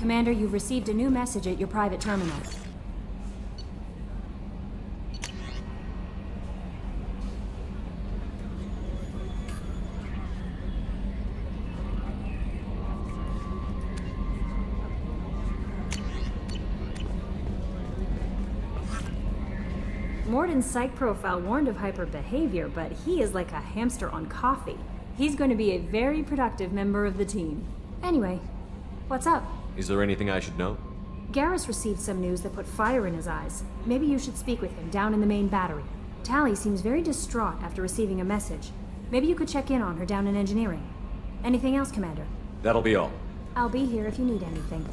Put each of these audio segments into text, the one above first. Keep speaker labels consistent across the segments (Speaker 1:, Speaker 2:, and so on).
Speaker 1: Commander, you've received a new message at your private terminal. Morden's psych profile warned of hyper behavior, but he is like a hamster on coffee. He's going to be a very productive member of the team. Anyway, what's up?
Speaker 2: Is there anything I should know?
Speaker 1: Garrus received some news that put fire in his eyes. Maybe you should speak with him down in the main battery. Tali seems very distraught after receiving a message. Maybe you could check in on her down in engineering. Anything else, Commander?
Speaker 2: That'll be all.
Speaker 1: I'll be here if you need anything.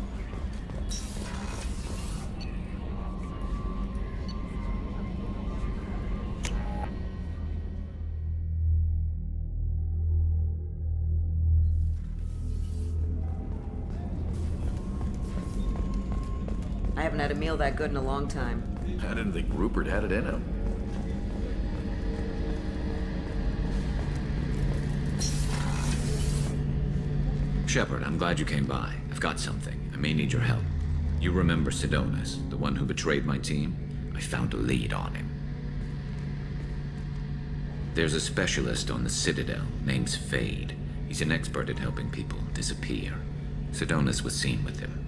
Speaker 3: I haven't had a meal that good in a long time.
Speaker 4: I didn't think Rupert had it in him.
Speaker 5: Shepard, I'm glad you came by. I've got something. I may need your help. You remember Sidonus, the one who betrayed my team? I found a lead on him. There's a specialist on the Citadel, name's Fade. He's an expert at helping people disappear. Sidonus was seen with him.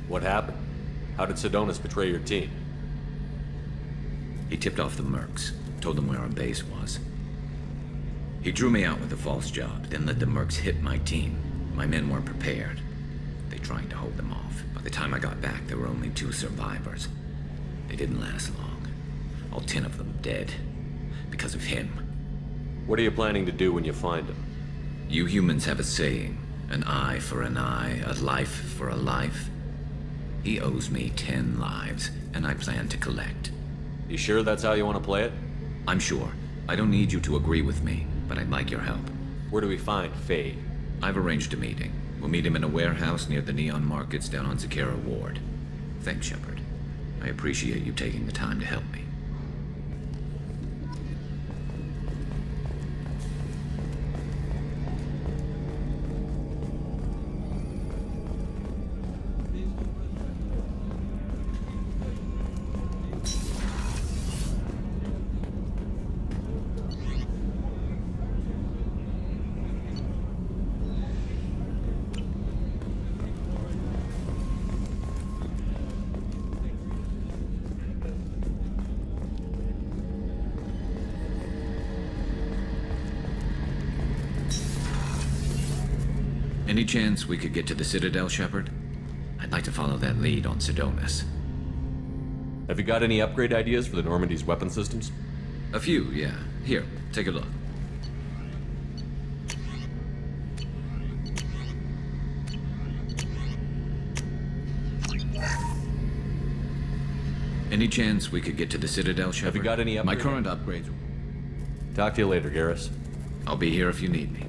Speaker 2: What happened? How did Sidonus betray your team?
Speaker 5: He tipped off the mercs, told them where our base was. He drew me out with a false job, then let the mercs hit my team. My men weren't prepared. They tried to hold them off. By the time I got back, there were only 2 survivors. They didn't last long. All 10 of them dead. Because of him.
Speaker 2: What are you planning to do when you find him?
Speaker 5: You humans have a saying, an eye for an eye, a life for a life. He owes me 10 lives, and I plan to collect.
Speaker 2: You sure that's how you want to play it?
Speaker 5: I'm sure. I don't need you to agree with me, but I'd like your help.
Speaker 2: Where do we find Fade?
Speaker 5: I've arranged a meeting. We'll meet him in a warehouse near the Neon Markets down on Zakera Ward. Thanks, Shepard. I appreciate you taking the time to help me. Any chance we could get to the Citadel, Shepard? I'd like to follow that lead on Sidonus.
Speaker 2: Have you got any upgrade ideas for the Normandy's weapon systems?
Speaker 5: A few, yeah. Here, take a look. Any chance we could get to the Citadel, Shepard?
Speaker 2: Have you got any upgrades?
Speaker 5: My current upgrades...
Speaker 2: Talk to you later, Garrus.
Speaker 5: I'll be here if you need me.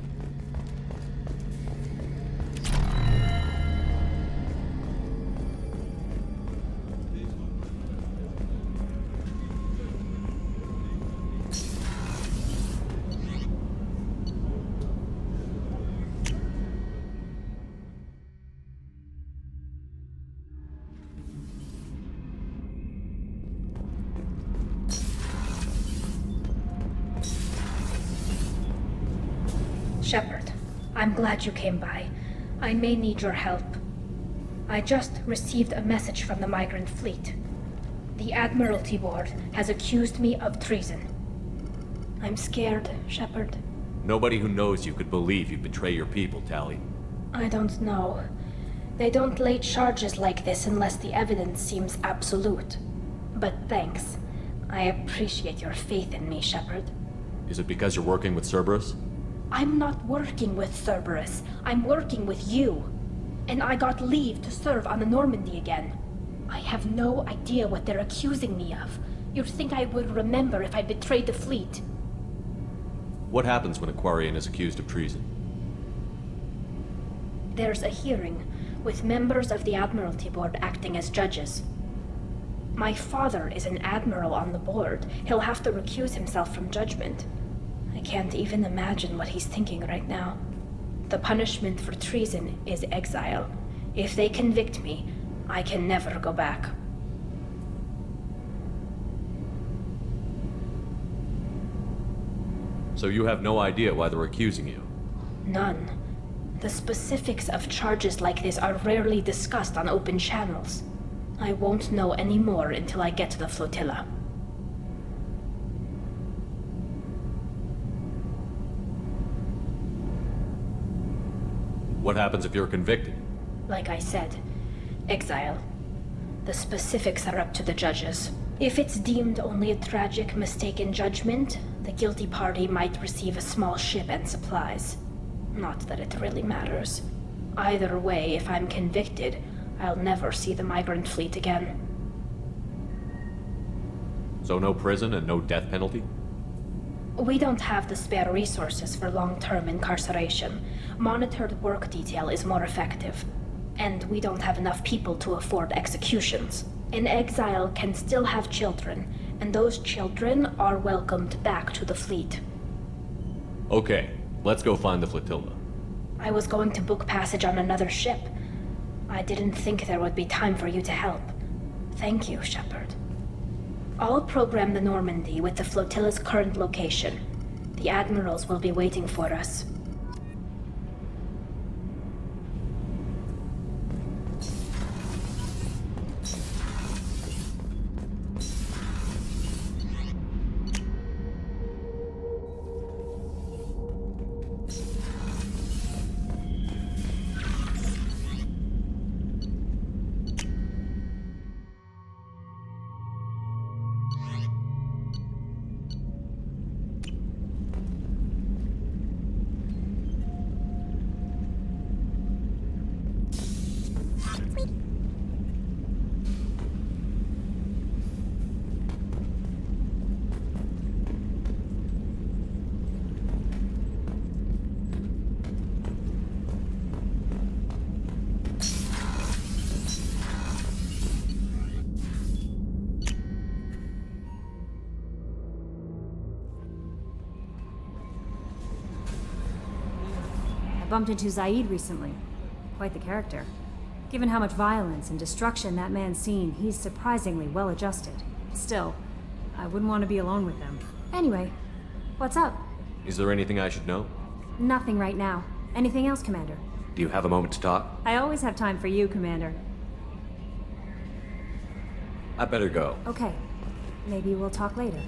Speaker 6: Shepard, I'm glad you came by. I may need your help. I just received a message from the migrant fleet. The Admiralty Board has accused me of treason. I'm scared, Shepard.
Speaker 2: Nobody who knows you could believe you'd betray your people, Tali.
Speaker 6: I don't know. They don't lay charges like this unless the evidence seems absolute. But thanks. I appreciate your faith in me, Shepard.
Speaker 2: Is it because you're working with Cerberus?
Speaker 6: I'm not working with Cerberus. I'm working with you. And I got leave to serve on the Normandy again. I have no idea what they're accusing me of. You'd think I would remember if I betrayed the fleet.
Speaker 2: What happens when a Quarian is accused of treason?
Speaker 6: There's a hearing, with members of the Admiralty Board acting as judges. My father is an admiral on the board. He'll have to recuse himself from judgment. I can't even imagine what he's thinking right now. The punishment for treason is exile. If they convict me, I can never go back.
Speaker 2: So you have no idea why they're accusing you?
Speaker 6: None. The specifics of charges like this are rarely discussed on open channels. I won't know any more until I get to the flotilla.
Speaker 2: What happens if you're convicted?
Speaker 6: Like I said, exile. The specifics are up to the judges. If it's deemed only a tragic mistake in judgment, the guilty party might receive a small ship and supplies. Not that it really matters. Either way, if I'm convicted, I'll never see the migrant fleet again.
Speaker 2: So no prison and no death penalty?
Speaker 6: We don't have the spare resources for long-term incarceration. Monitored work detail is more effective. And we don't have enough people to afford executions. An exile can still have children, and those children are welcomed back to the fleet.
Speaker 2: Okay, let's go find the flotilla.
Speaker 6: I was going to book passage on another ship. I didn't think there would be time for you to help. Thank you, Shepard. I'll program the Normandy with the flotilla's current location. The admirals will be waiting for us.
Speaker 1: I bumped into Zaid recently. Quite the character. Given how much violence and destruction that man's seen, he's surprisingly well adjusted. Still, I wouldn't want to be alone with them. Anyway, what's up?
Speaker 2: Is there anything I should know?
Speaker 1: Nothing right now. Anything else, Commander?
Speaker 2: Do you have a moment to talk?
Speaker 1: I always have time for you, Commander.
Speaker 2: I better go.
Speaker 1: Okay. Maybe we'll talk later.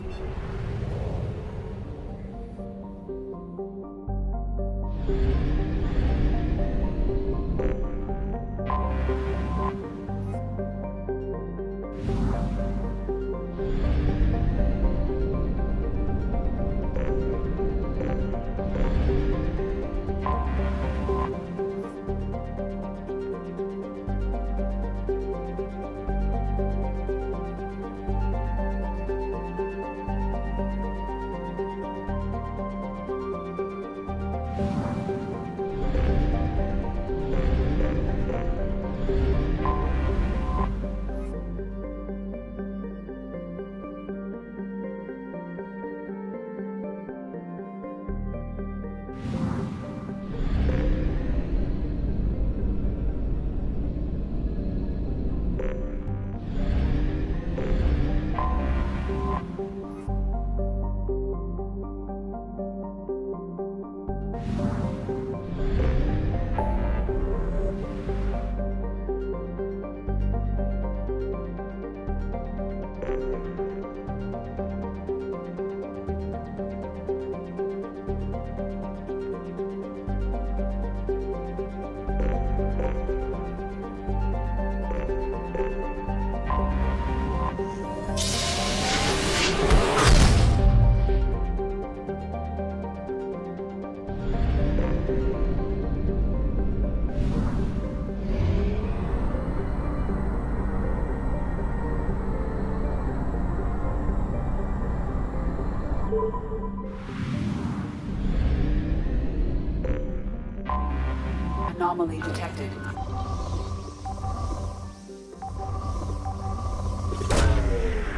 Speaker 7: Anomaly detected.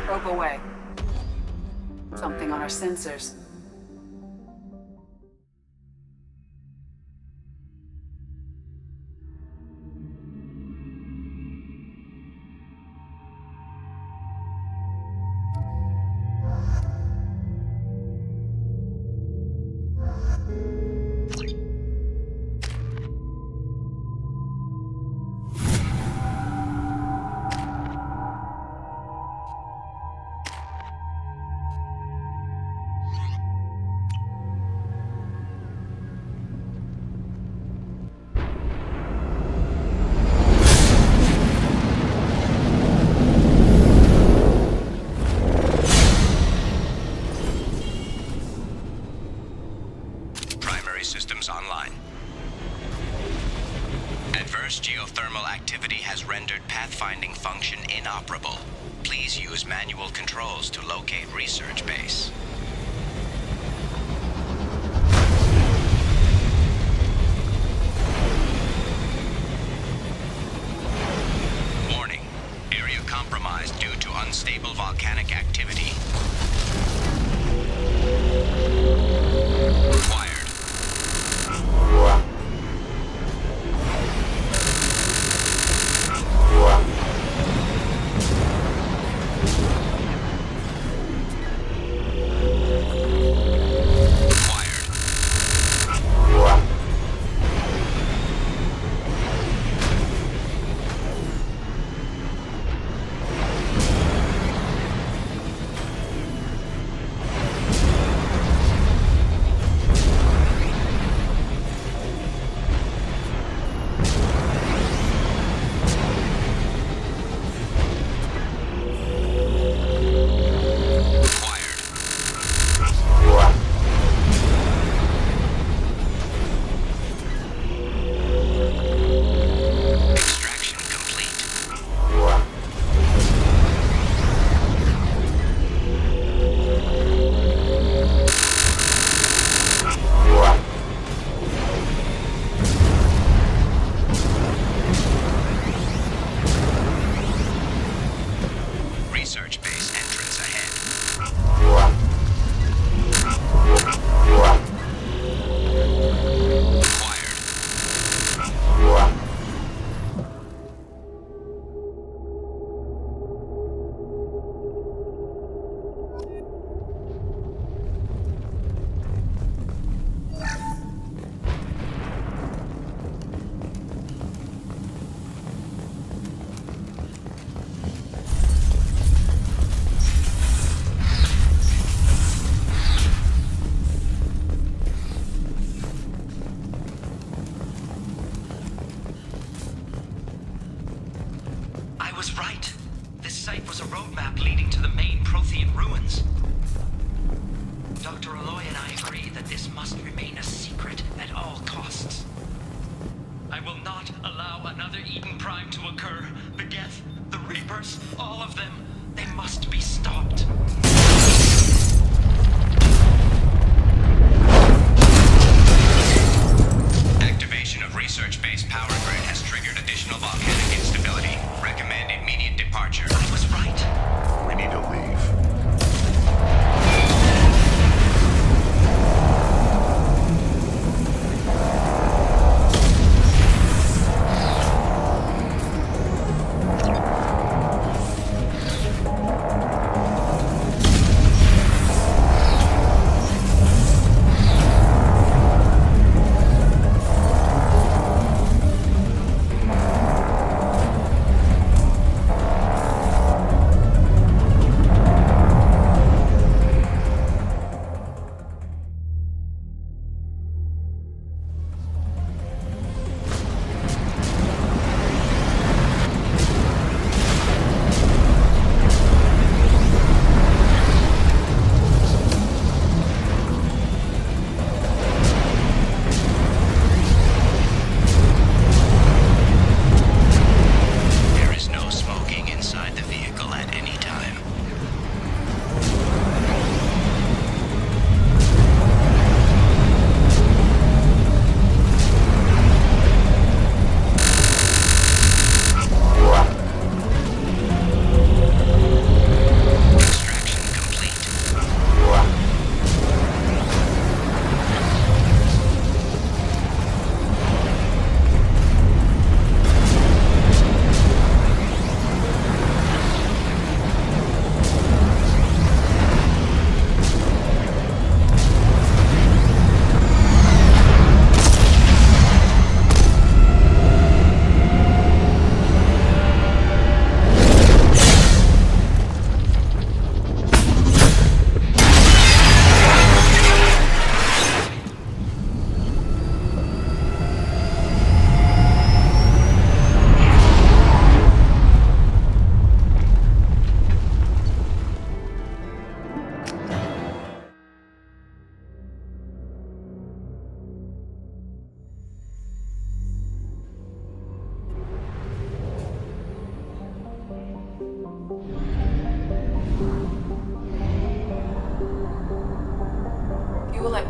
Speaker 7: Probe away. Something on our sensors.
Speaker 8: Adverse geothermal activity has rendered pathfinding function inoperable. Please use manual controls to locate research base. Warning. Area compromised due to unstable volcanic activity. Required.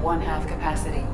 Speaker 7: at 1/2 capacity.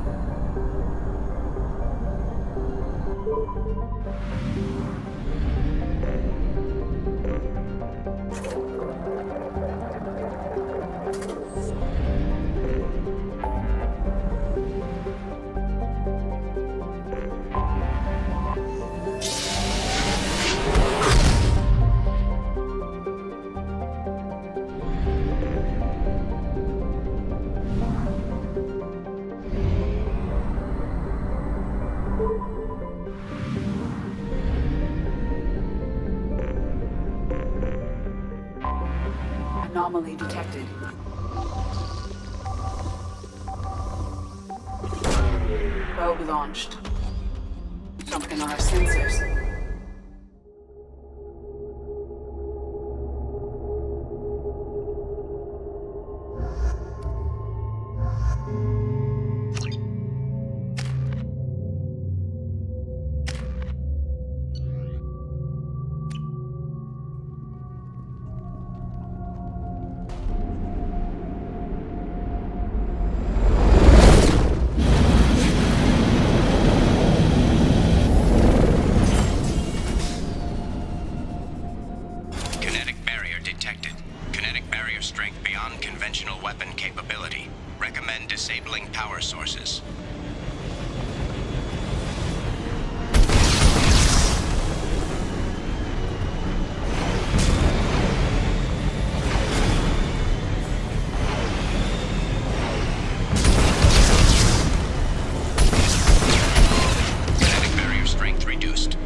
Speaker 7: Anomaly detected. Probe launched. Something on our sensors.
Speaker 8: Disabling power sources. Kinetic barrier strength reduced.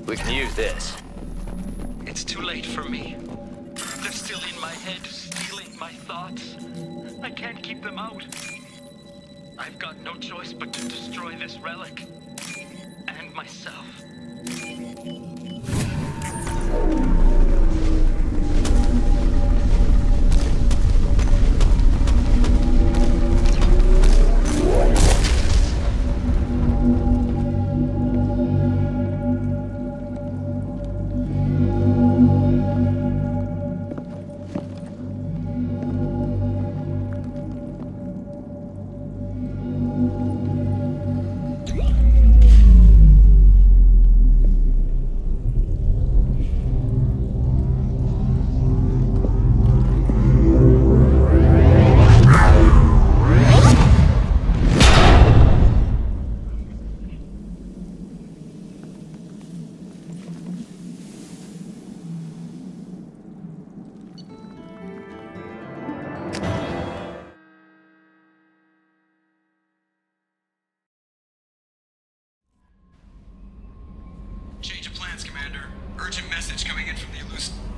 Speaker 9: We can use this.
Speaker 10: It's too late for me. They're still in my head, stealing my thoughts. I can't keep them out. I've got no choice but to destroy this relic. And myself.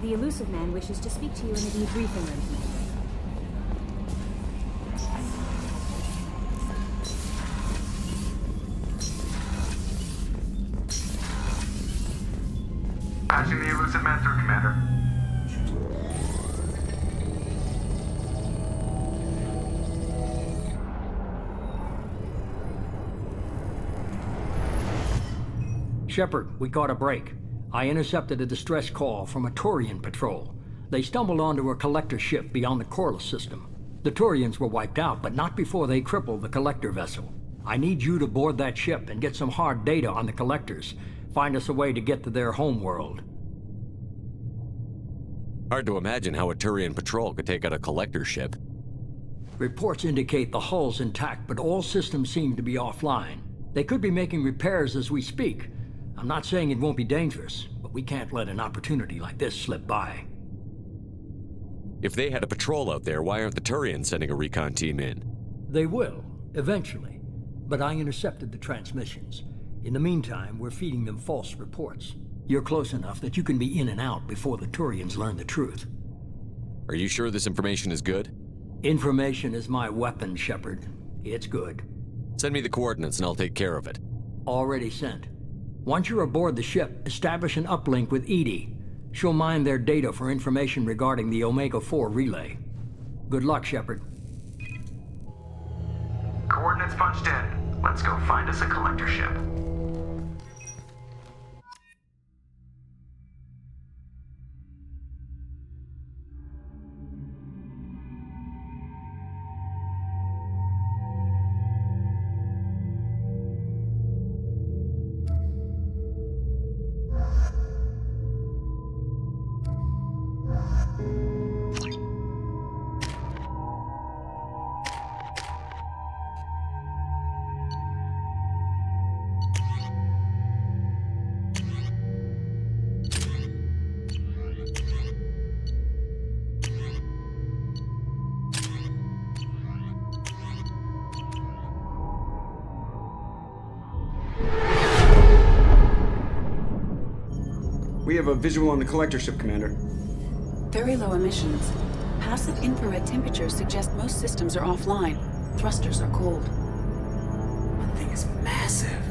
Speaker 1: The elusive man wishes to speak to you in a debriefing room.
Speaker 11: Passing the elusive man through, Commander.
Speaker 12: Shepard, we caught a break. I intercepted a distress call from a Turian patrol. They stumbled onto a collector ship beyond the Corliss system. The Turians were wiped out, but not before they crippled the collector vessel. I need you to board that ship and get some hard data on the collectors. Find us a way to get to their homeworld.
Speaker 2: Hard to imagine how a Turian patrol could take out a collector ship.
Speaker 12: Reports indicate the hull's intact, but all systems seem to be offline. They could be making repairs as we speak. I'm not saying it won't be dangerous, but we can't let an opportunity like this slip by.
Speaker 2: If they had a patrol out there, why aren't the Turians sending a recon team in?
Speaker 12: They will, eventually. But I intercepted the transmissions. In the meantime, we're feeding them false reports. You're close enough that you can be in and out before the Turians learn the truth.
Speaker 2: Are you sure this information is good?
Speaker 12: Information is my weapon, Shepard. It's good.
Speaker 2: Send me the coordinates and I'll take care of it.
Speaker 12: Already sent. Once you're aboard the ship, establish an uplink with Edie. She'll mine their data for information regarding the Omega-4 relay. Good luck, Shepard.
Speaker 11: Coordinates punched in. Let's go find us a collector ship.
Speaker 13: We have a visual on the collector ship, Commander.
Speaker 7: Very low emissions. Passive infrared temperatures suggest most systems are offline. Thrusters are cold.
Speaker 13: That thing is massive.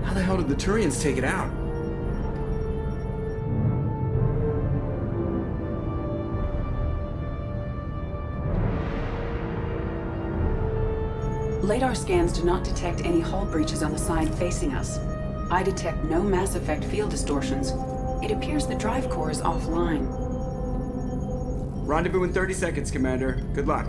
Speaker 13: How the hell did the Turians take it out?
Speaker 7: Radar scans do not detect any hull breaches on the side facing us. I detect no mass effect field distortions. It appears the drive core is offline.
Speaker 13: Rendezvous in 30 seconds, Commander. Good luck.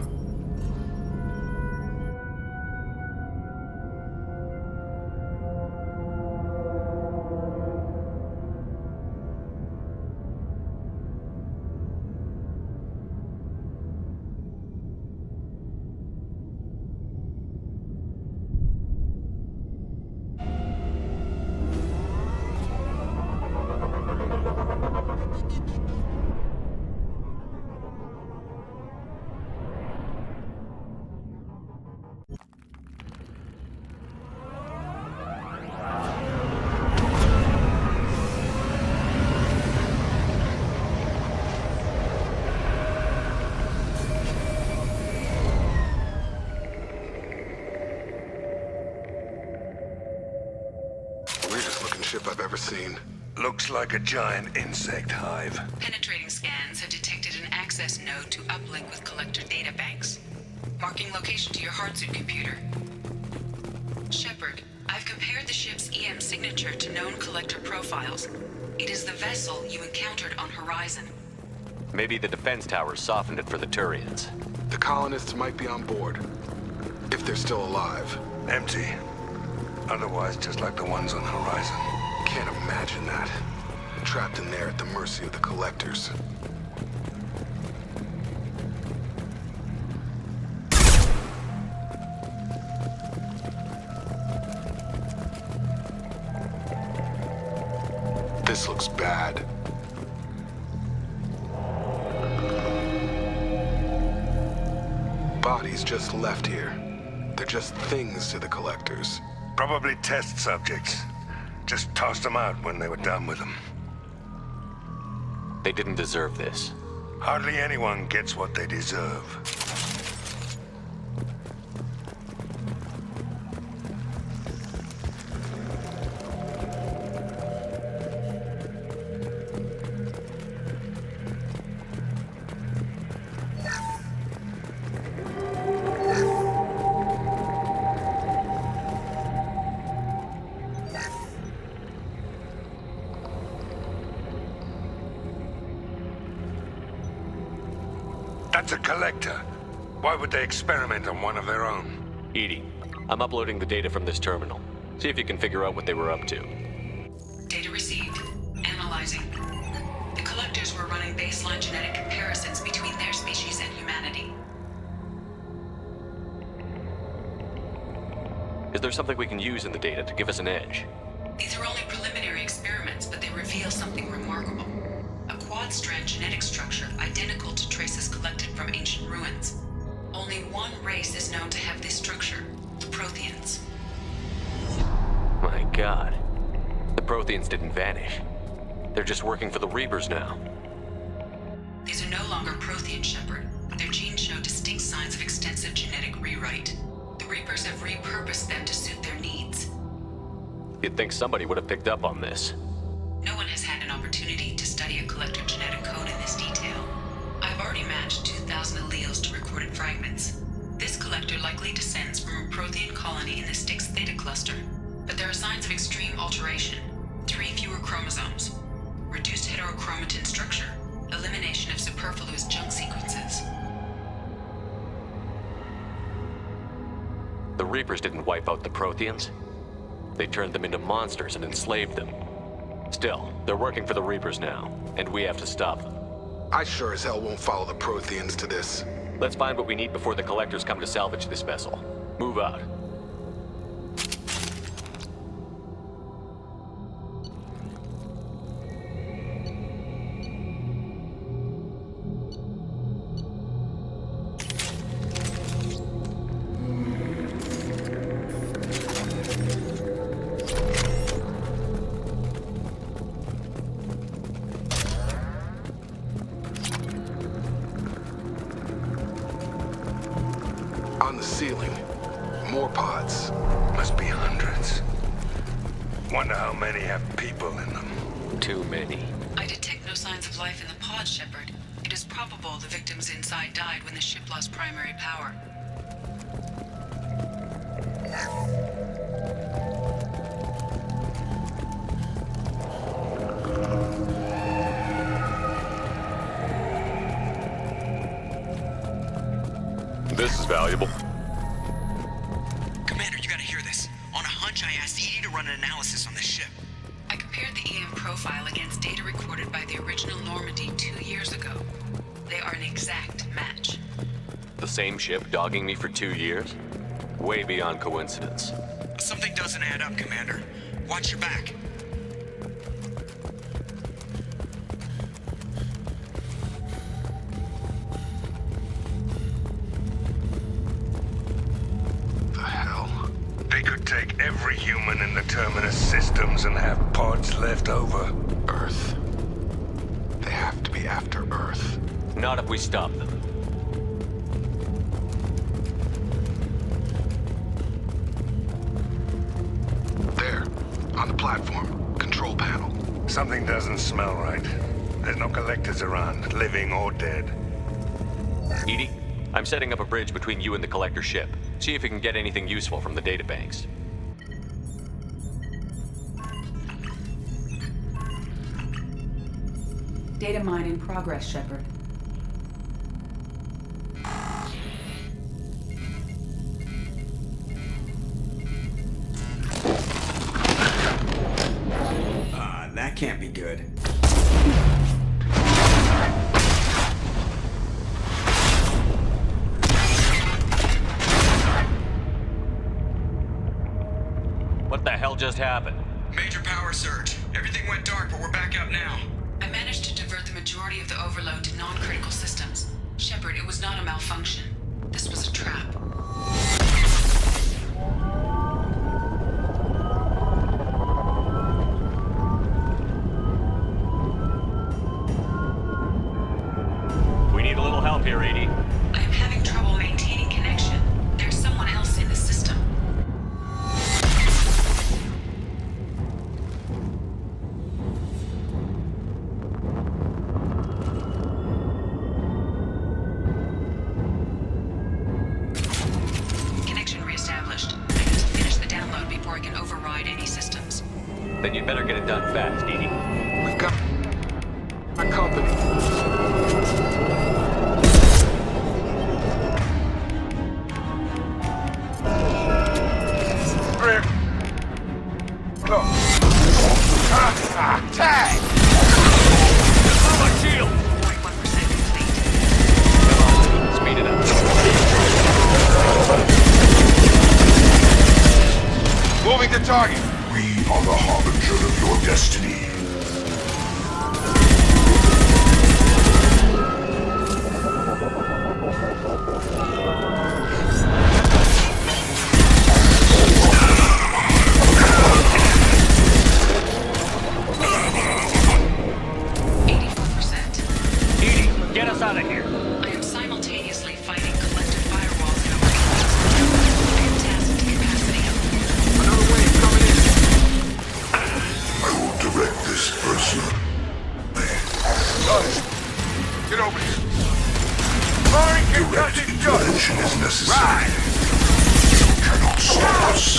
Speaker 14: Ship I've ever seen.
Speaker 15: Looks like a giant insect hive.
Speaker 7: Penetrating scans have detected an access node to uplink with collector databanks. Marking location to your hardsuit computer. Shepard, I've compared the ship's EM signature to known collector profiles. It is the vessel you encountered on Horizon.
Speaker 9: Maybe the defense towers softened it for the Turians.
Speaker 14: The colonists might be on board. If they're still alive.
Speaker 15: Empty. Otherwise, just like the ones on Horizon.
Speaker 14: Can't imagine that. Trapped in there at the mercy of the collectors. This looks bad. Bodies just left here. They're just things to the collectors.
Speaker 15: Probably test subjects. Just tossed them out when they were done with them.
Speaker 9: They didn't deserve this.
Speaker 15: Hardly anyone gets what they deserve. That's a collector. Why would they experiment on one of their own?
Speaker 9: Edie, I'm uploading the data from this terminal. See if you can figure out what they were up to.
Speaker 7: Data received. Analyzing. The collectors were running baseline genetic comparisons between their species and humanity.
Speaker 9: Is there something we can use in the data to give us an edge?
Speaker 7: These are only preliminary experiments, but they reveal something remarkable. A quad-strand genetic structure identical to traces collected from ancient ruins. Only one race is known to have this structure, the Protheans.
Speaker 9: My God. The Protheans didn't vanish. They're just working for the Reapers now.
Speaker 7: These are no longer Prothean, Shepard. Their genes show distinct signs of extensive genetic rewrite. The Reapers have repurposed them to suit their needs.
Speaker 9: You'd think somebody would have picked up on this.
Speaker 7: No one has had an opportunity to study a collector genetic code in this detail. I've already matched 2,000 alleles to recorded fragments. This collector likely descends from a Prothean colony in the Styx Theta cluster, but there are signs of extreme alteration. 3 fewer chromosomes, reduced heterochromatin structure, elimination of superfluous junk sequences.
Speaker 9: The Reapers didn't wipe out the Protheans. They turned them into monsters and enslaved them. Still, they're working for the Reapers now, and we have to stop them.
Speaker 14: I sure as hell won't follow the Protheans to this.
Speaker 9: Let's find what we need before the Collectors come to salvage this vessel. Move out.
Speaker 14: On the ceiling, more pods.
Speaker 15: Must be hundreds. Wonder how many have people in them.
Speaker 9: Too many.
Speaker 7: I detect no signs of life in the pod, Shepard. It is probable the victims inside died when the ship lost primary power.
Speaker 2: This is valuable.
Speaker 8: Commander, you gotta hear this. On a hunch, I asked Edie to run an analysis on this ship.
Speaker 7: I compared the EM profile against data recorded by the original Normandy 2 years ago. They are an exact match.
Speaker 9: The same ship dogging me for 2 years? Way beyond coincidence.
Speaker 8: Something doesn't add up, Commander. Watch your back.
Speaker 15: They could take every human in the Terminus systems and have pods left over.
Speaker 14: Earth. They have to be after Earth.
Speaker 9: Not if we stop them.
Speaker 14: There, on the platform, control panel.
Speaker 15: Something doesn't smell right. There's no collectors around, living or dead.
Speaker 9: Edie, I'm setting up a bridge between you and the Collector ship. See if you can get anything useful from the databanks.
Speaker 16: Data mine in progress, Shepard.
Speaker 13: That can't be good.
Speaker 9: What the hell just happened?
Speaker 8: Major power surge. Everything went dark, but we're back up now.
Speaker 7: I managed to divert the majority of the overload to non-critical systems. Shepard, it was not a malfunction. This was a trap.
Speaker 9: Then you better get it done fast, Edie.
Speaker 14: We've got a company.
Speaker 15: Tag!
Speaker 9: My shield!
Speaker 7: 41% complete.
Speaker 9: Come on, speed it up.
Speaker 15: Moving to target.
Speaker 14: We are the harbinger of your destiny.
Speaker 9: Get us out of here.
Speaker 7: I am simultaneously fighting collective firewalls in a way. Fantastic capacity.
Speaker 15: Another wave coming in.
Speaker 14: I will direct this person.
Speaker 15: Get over here. Firing
Speaker 14: Direct
Speaker 15: concussion shot.
Speaker 14: intervention is necessary.
Speaker 15: Right.
Speaker 14: You cannot stop us.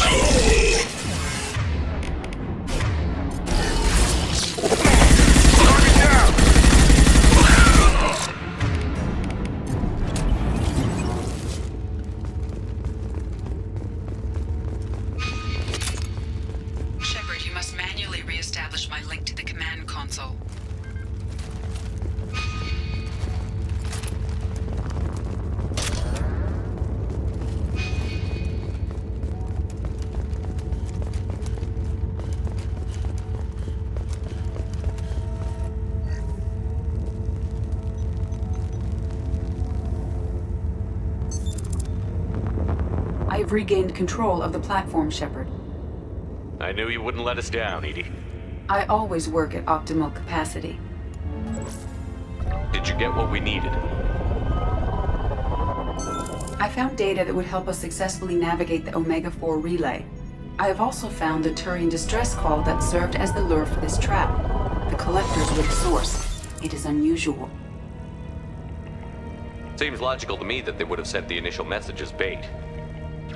Speaker 15: Target down.
Speaker 7: Shepard, you must manually re-establish my link to the command console.
Speaker 16: I've regained control of the platform, Shepard.
Speaker 9: I knew you wouldn't let us down, Edie.
Speaker 16: I always work at optimal capacity.
Speaker 9: Did you get what we needed?
Speaker 16: I found data that would help us successfully navigate the Omega-4 relay. I have also found the Turian distress call that served as the lure for this trap. The collectors were the source. It is unusual.
Speaker 9: Seems logical to me that they would have sent the initial message as bait.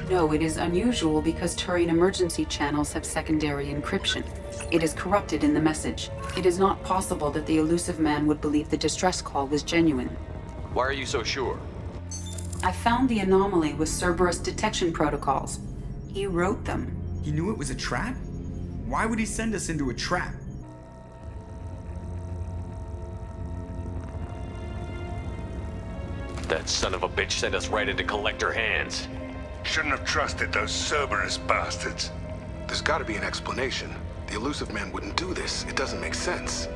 Speaker 16: No, it is unusual because Turian emergency channels have secondary encryption. It is corrupted in the message. It is not possible that the elusive man would believe the distress call was genuine.
Speaker 9: Why are you so sure?
Speaker 16: I found the anomaly with Cerberus detection protocols. He wrote them.
Speaker 13: He knew it was a trap? Why would he send us into a trap?
Speaker 9: That son of a bitch sent us right into collector hands.
Speaker 15: Shouldn't have trusted those Cerberus bastards.
Speaker 14: There's got to be an explanation. The elusive man wouldn't do this. It doesn't make sense.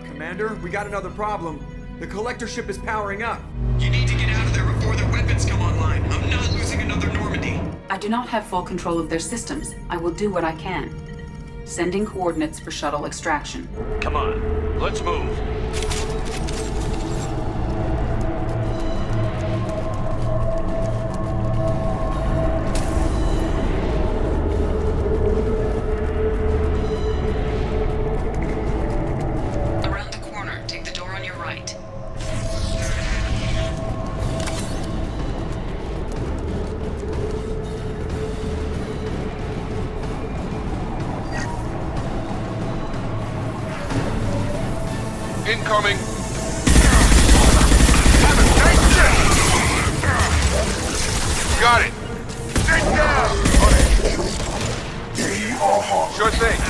Speaker 13: Commander, we got another problem. The collector ship is powering up.
Speaker 17: You need to get out of there before their weapons come online. I'm not losing another Normandy.
Speaker 16: I do not have full control of their systems. I will do what I can. Sending coordinates for shuttle extraction.
Speaker 9: Come on, let's move.
Speaker 7: Around the corner, take the door on your right.
Speaker 15: Incoming. Got it. Sit down. Sure thing.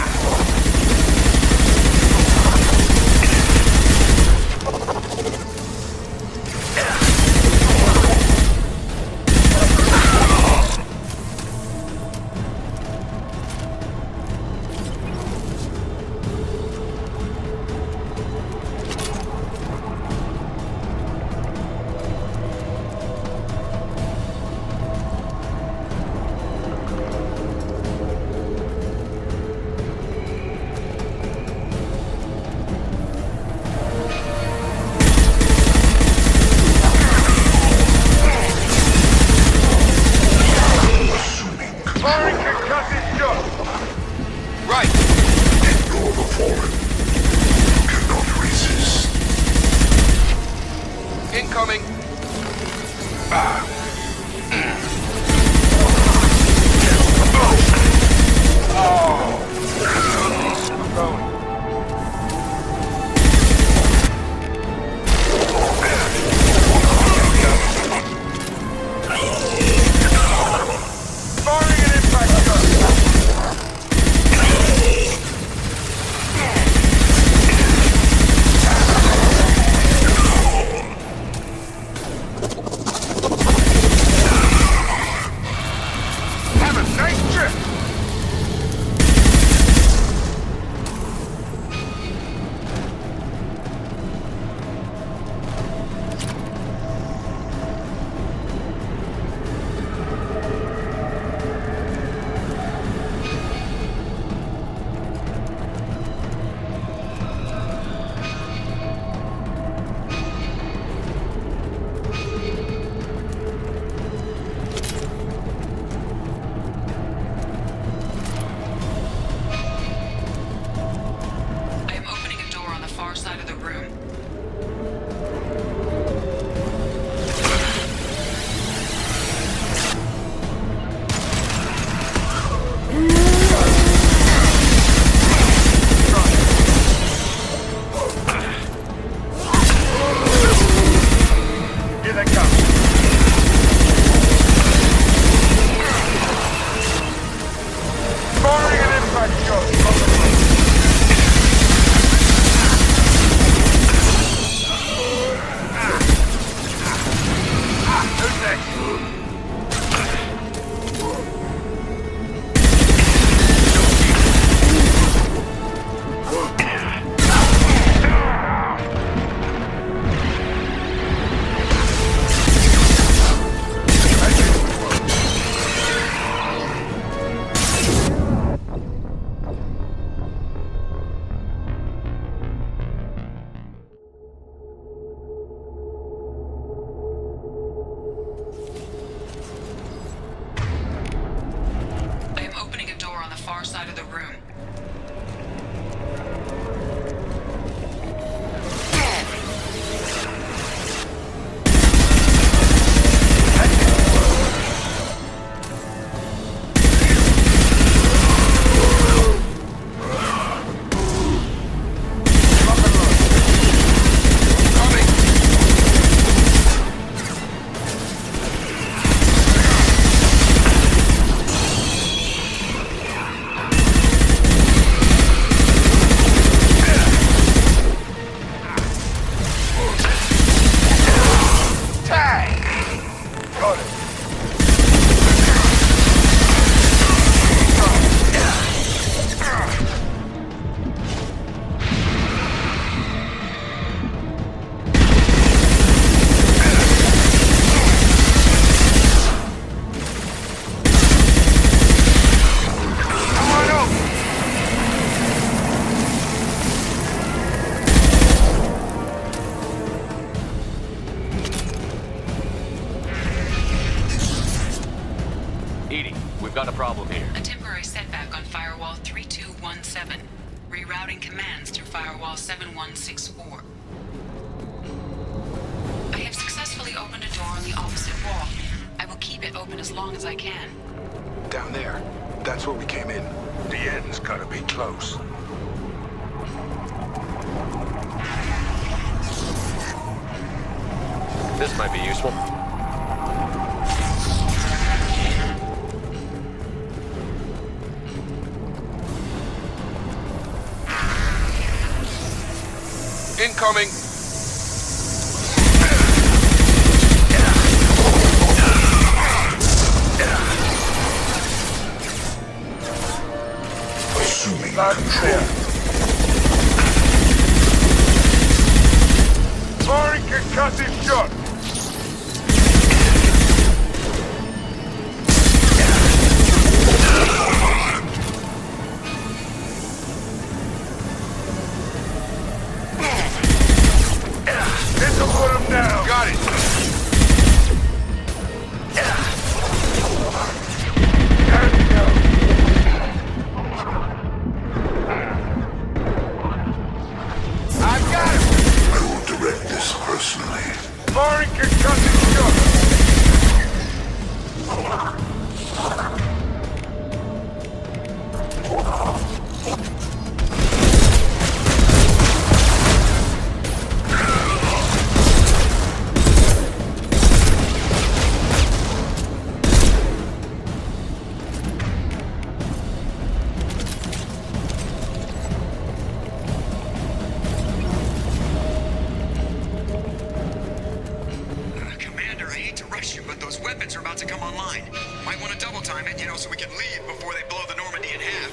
Speaker 7: the room.
Speaker 9: Got a problem here.
Speaker 7: A temporary setback on Firewall 3217. Rerouting commands through Firewall 7164. I have successfully opened a door on the opposite wall. I will keep it open as long as I can.
Speaker 14: Down there. That's where we came in.
Speaker 15: The end's gotta be close.
Speaker 9: This might be useful.
Speaker 15: Incoming!
Speaker 14: Assuming control.
Speaker 15: Firing concussive shot! This'll put him down! Got it! There we go! I've got him!
Speaker 14: I will direct this personally.
Speaker 15: Firing concussive shot!
Speaker 17: Commander, I hate to rush you, but those weapons are about to come online. Might want to double time it, so we can leave before they blow the Normandy in half.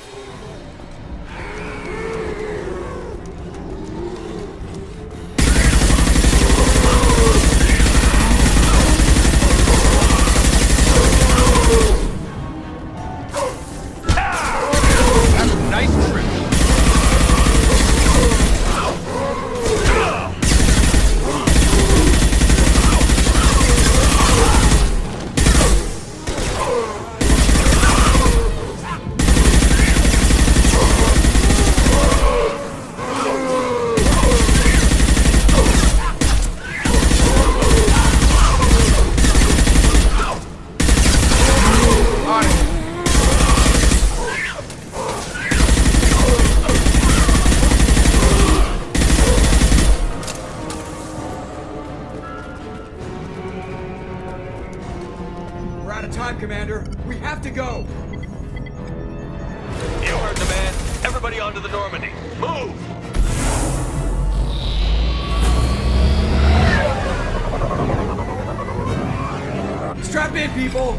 Speaker 13: We're out of time, Commander. We have to go.
Speaker 9: You heard the man. Everybody onto the Normandy. Move!
Speaker 13: Strap in, people.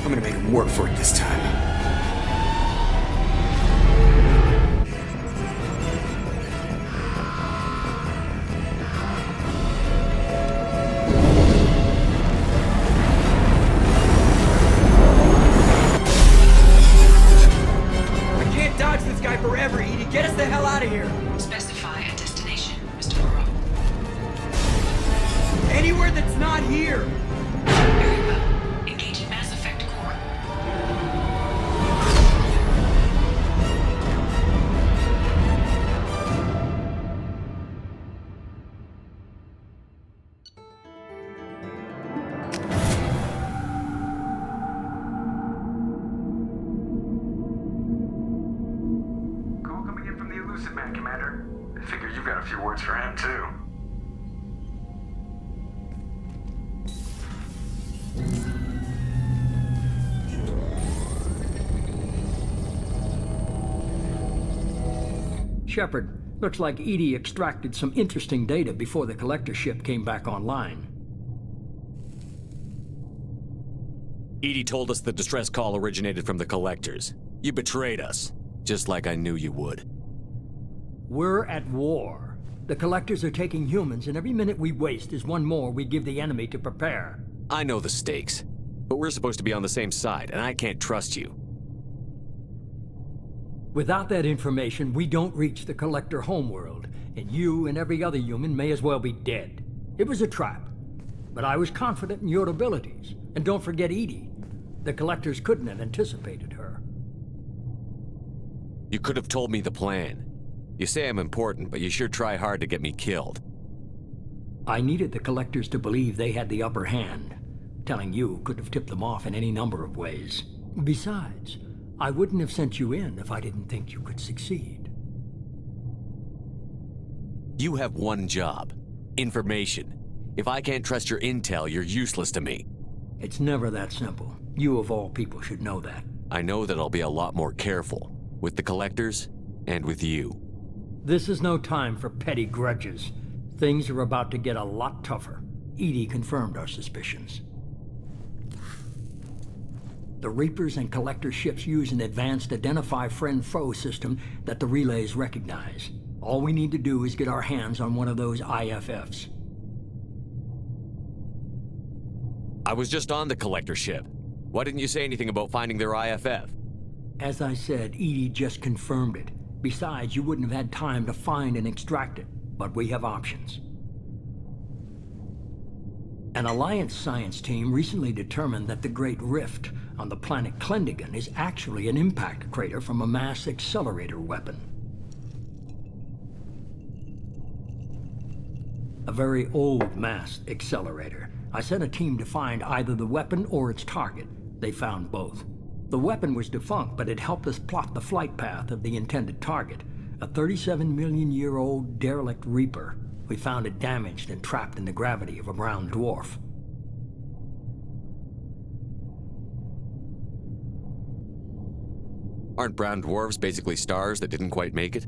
Speaker 13: I'm gonna make him work for it this time. Forever, Edie. Get us the hell out of here.
Speaker 7: Specify a destination, Mr. Moreau.
Speaker 13: Anywhere that's not here.
Speaker 7: Very well. Engage in Mass Effect Core.
Speaker 11: a few words for him, too.
Speaker 12: Shepard, looks like EDI extracted some interesting data before the collector ship came back online.
Speaker 2: EDI told us the distress call originated from the collectors. You betrayed us, just like I knew you would.
Speaker 12: We're at war. The collectors are taking humans, and every minute we waste is one more we give the enemy to prepare.
Speaker 2: I know the stakes, but we're supposed to be on the same side, and I can't trust you.
Speaker 12: Without that information, we don't reach the collector homeworld, and you and every other human may as well be dead. It was a trap, but I was confident in your abilities. And don't forget EDI. The collectors couldn't have anticipated her.
Speaker 2: You could have told me the plan. You say I'm important, but you sure try hard to get me killed.
Speaker 12: I needed the collectors to believe they had the upper hand. Telling you could have tipped them off in any number of ways. Besides, I wouldn't have sent you in if I didn't think you could succeed.
Speaker 2: You have one job. Information. If I can't trust your intel, you're useless to me.
Speaker 12: It's never that simple. You of all people should know that.
Speaker 2: I know that I'll be a lot more careful. With the collectors, and with you.
Speaker 12: This is no time for petty grudges. Things are about to get a lot tougher. EDI confirmed our suspicions. The Reapers and Collector ships use an advanced identify friend-foe system that the relays recognize. All we need to do is get our hands on one of those IFFs.
Speaker 2: I was just on the Collector ship. Why didn't you say anything about finding their IFF?
Speaker 12: As I said, EDI just confirmed it. Besides, you wouldn't have had time to find and extract it. But we have options. An Alliance science team recently determined that the Great Rift on the planet Klendigan is actually an impact crater from a mass accelerator weapon. A very old mass accelerator. I sent a team to find either the weapon or its target. They found both. The weapon was defunct, but it helped us plot the flight path of the intended target, a 37-million-year-old derelict Reaper. We found it damaged and trapped in the gravity of a brown dwarf.
Speaker 2: Aren't brown dwarfs basically stars that didn't quite make it?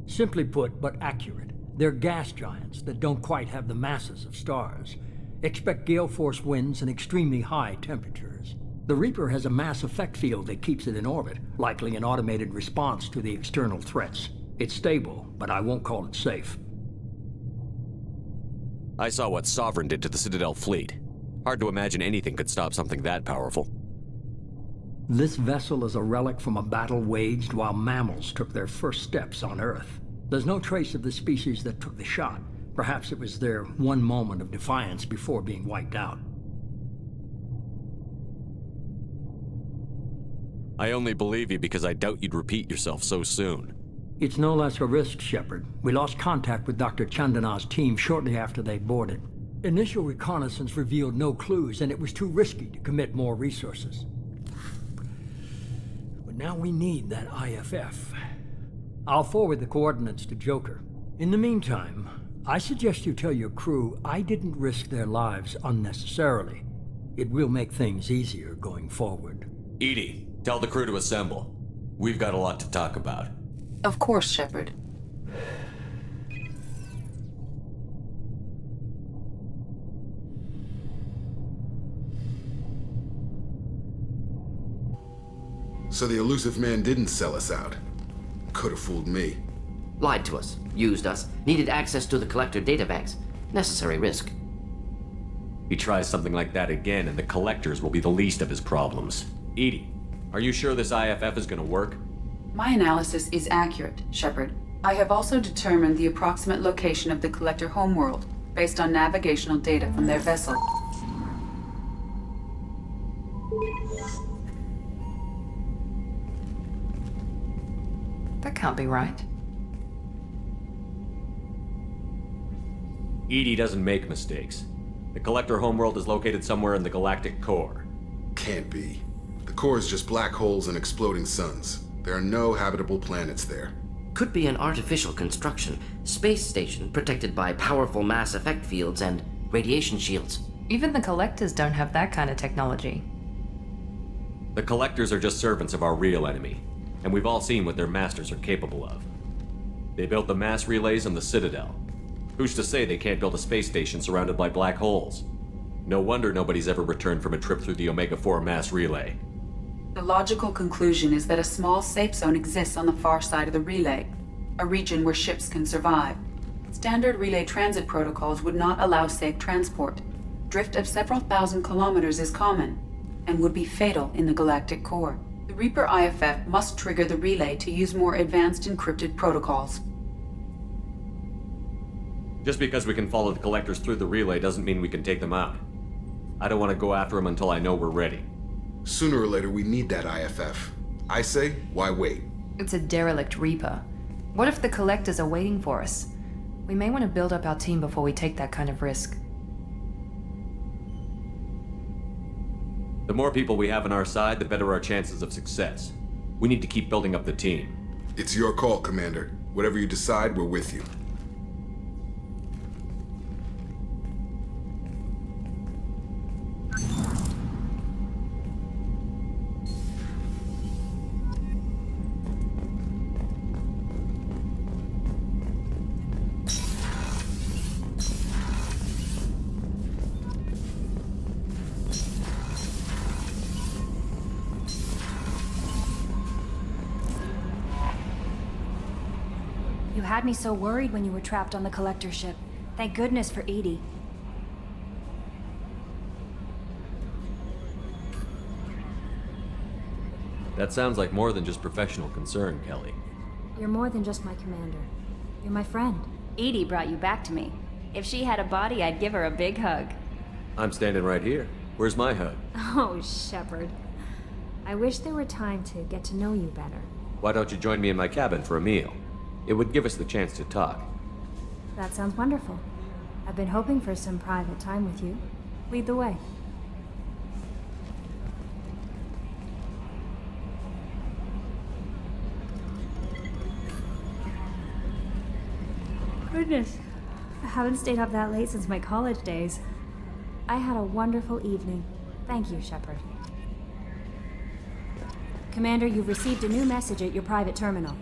Speaker 12: Simply put, but accurate. They're gas giants that don't quite have the masses of stars. Expect gale force winds and extremely high temperatures. The Reaper has a mass effect field that keeps it in orbit, likely an automated response to the external threats. It's stable, but I won't call it safe.
Speaker 2: I saw what Sovereign did to the Citadel fleet. Hard to imagine anything could stop something that powerful.
Speaker 12: This vessel is a relic from a battle waged while mammals took their first steps on Earth. There's no trace of the species that took the shot. Perhaps it was their one moment of defiance before being wiped out.
Speaker 2: I only believe you because I doubt you'd repeat yourself so soon.
Speaker 12: It's no less a risk, Shepard. We lost contact with Dr. Chandana's team shortly after they boarded. Initial reconnaissance revealed no clues, and it was too risky to commit more resources. But now we need that IFF. I'll forward the coordinates to Joker. In the meantime, I suggest you tell your crew I didn't risk their lives unnecessarily. It will make things easier going forward.
Speaker 2: EDI, tell the crew to assemble. We've got a lot to talk about.
Speaker 16: Of course, Shepard.
Speaker 14: So the elusive man didn't sell us out. Could have fooled me.
Speaker 18: Lied to us, used us, needed access to the Collector databanks. Necessary risk.
Speaker 2: He tries something like that again, and the Collectors will be the least of his problems. EDI, are you sure this IFF is gonna work?
Speaker 16: My analysis is accurate, Shepard. I have also determined the approximate location of the Collector homeworld, based on navigational data from their vessel.
Speaker 3: That can't be right.
Speaker 2: EDI doesn't make mistakes. The Collector homeworld is located somewhere in the galactic core.
Speaker 14: Can't be. The core is just black holes and exploding suns. There are no habitable planets there.
Speaker 18: Could be an artificial construction, space station protected by powerful mass effect fields and radiation shields.
Speaker 3: Even the Collectors don't have that kind of technology.
Speaker 2: The Collectors are just servants of our real enemy, and we've all seen what their masters are capable of. They built the mass relays on the Citadel. Who's to say they can't build a space station surrounded by black holes? No wonder nobody's ever returned from a trip through the Omega-4 mass relay.
Speaker 16: The logical conclusion is that a small safe zone exists on the far side of the relay, a region where ships can survive. Standard relay transit protocols would not allow safe transport. Drift of several thousand kilometers is common, and would be fatal in the galactic core. The Reaper IFF must trigger the relay to use more advanced encrypted protocols.
Speaker 2: Just because we can follow the Collectors through the relay doesn't mean we can take them out. I don't want to go after them until I know we're ready.
Speaker 14: Sooner or later, we need that IFF. I say, why wait?
Speaker 3: It's a derelict Reaper. What if the Collectors are waiting for us? We may want to build up our team before we take that kind of risk.
Speaker 2: The more people we have on our side, the better our chances of success. We need to keep building up the team.
Speaker 14: It's your call, Commander. Whatever you decide, we're with you.
Speaker 1: You had me so worried when you were trapped on the Collector ship. Thank goodness for Edie.
Speaker 2: That sounds like more than just professional concern, Kelly.
Speaker 1: You're more than just my commander. You're my friend.
Speaker 19: Edie brought you back to me. If she had a body, I'd give her a big hug.
Speaker 2: I'm standing right here. Where's my hug?
Speaker 1: Oh, Shepard. I wish there were time to get to know you better.
Speaker 2: Why don't you join me in my cabin for a meal? It would give us the chance to talk.
Speaker 1: That sounds wonderful. I've been hoping for some private time with you. Lead the way. Goodness, I haven't stayed up that late since my college days. I had a wonderful evening. Thank you, Shepard. Commander, you've received a new message at your private terminal.